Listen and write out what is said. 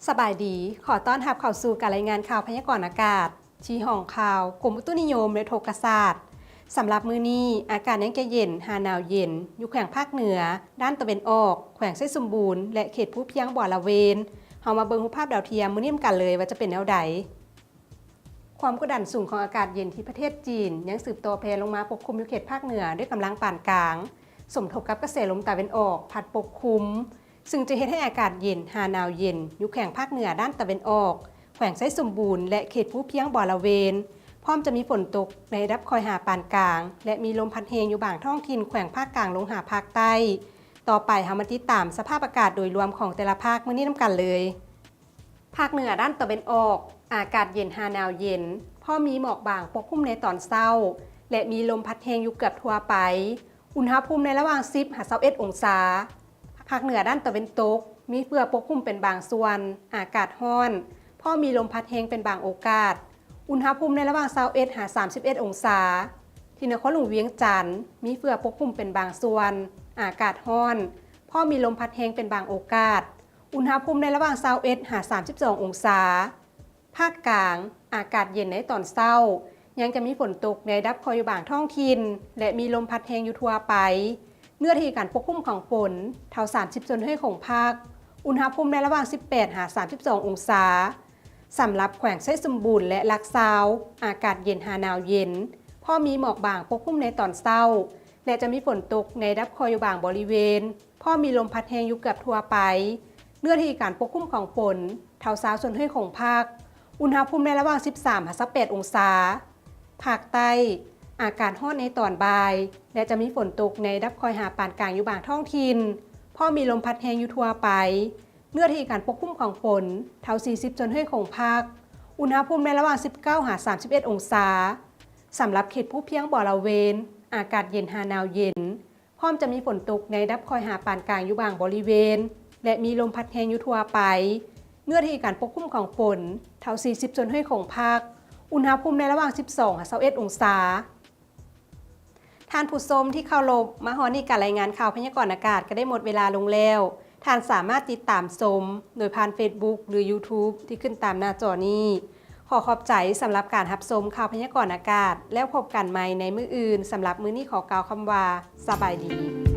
สบายดีขอต้อนรับเข้าสู่การรายงานข่าวพยากรณ์อากาศที่ห้องข่าวกรมอุตุนิยมและโทรศาสตร์สำหรับมื้อนี้อากาศยังจะเย็นหาหนาวเย็นอยู่แขวงภาคเหนือด้านตะวันออกแขวงไส้สมบูรณ์และเขตผู้เพียงบ่อละเวนเฮามาเบิ่งรูปภาพดาวเทียมมื้อนี้กันเลยว่าจะเป็นแนวใดความกดดันสูงของอากาศเย็นที่ประเทศจีนยังสืบต่อแผ่ลงมาปกคลุมอยู่เขตภาคเหนือด้วยกำลังปานกลางสมทบกับกระแสลมตะวันออกพัดปกคลุมซึ่งจะเฮ็ดให้อากาศเย็นหาหนาวเย็นอยู่แขวงภาคเหนือด้านตะวันออกแขวงไส้สมบูรณ์และเขตผู้เพียงบ่อละเวนพร้อมจะมีฝนตกในระดับคอยหาปานกลางและมีลมพัดแรงอยู่บางท้องถิ่นแขวงภาคกลางลงหาภาคใต้ต่อไปเฮามาติดตามสภาพอากาศโดยรวมของแต่ละภาคมื้อนี้นำกันเลยภาคเหนือด้านตะวันออกอากาศเย็นหาหนาวเย็นพอมีหมอกบางปกคลุมในตอนเช้าและมีลมพัดแรงอยู่เกือบทั่วไปอุณหภูมิในระหว่าง10-21องศาภาคเหนือด้านตะวันตกมีเฟือปกคลุมเป็นบางส่วนอากาศร้อนพอมีลมพัดแรงเป็นบางโอกาสอุณหภูมิในระหว่าง21-31องศาที่นครหลวงเวียงจันทร์มีเฟือปกคลุมเป็นบางส่วนอากาศร้อนพอมีลมพัดแรงเป็นบางโอกาสอุณหภูมิในระหว่าง21-32องศาภาคกลางอากาศเย็นในตอนเช้ายังจะมีฝนตกในระดับพออยู่บางท้องถิ่นและมีลมพัดแรงอยู่ทั่วไปเนื้อที่การปกคลุมของฝนเท่า30 ส่วนของภาคอุณหภูมิในระหว่าง18-32องศาสำหรับแขวงไส้สมบูรณ์และลักซาวอากาศเย็นหาหนาวเย็นพอมีหมอกบางปกคลุมในตอนเช้าและจะมีฝนตกในระดับคอยอยู่บางบริเวณพอมีลมพัดแรงอยู่เกือบทั่วไปเนื้อที่การปกคลุมของฝนเท่า20 ส่วนของภาคอุณหภูมิในระหว่าง13-18องศาภาคใต้อากาศร้อนในตอนบ่ายและจะมีฝนตกในระดับคอยหาปานกลางอยู่บางท้องถิ่นพอมีลมพัดแรงอยู่ทั่วไปเนื้อที่การปกคลุมของฝนเท่า40 ส่วนของภาคอุณหภูมิในระหว่าง19-31องศาสำหรับเขตผู้เพียงบ่อละเวนอากาศเย็นหาหนาวเย็นพร้อมจะมีฝนตกในระดับคอยหาปานกลางอยู่บางบริเวณและมีลมพัดแรงอยู่ทั่วไปเนื้อที่การปกคลุมของฝนเท่า40 ส่วนของภาคอุณหภูมิในระหว่าง12-21องศาท่านผู้ชมที่เข้ารบมาฮอนี่การรายงานข่าวพยากรณ์อากาศก็ได้หมดเวลาลงแล้วท่านสามารถติดตามชมโดยผ่าน Facebook หรือ YouTube ที่ขึ้นตามหน้าจอนี้ขอขอบใจสำหรับการรับชมข่าวพยากรณ์อากาศแล้วพบกันใหม่ในมื้ออื่นสำหรับมื้อนี้ขอกล่าวคำว่าสบายดี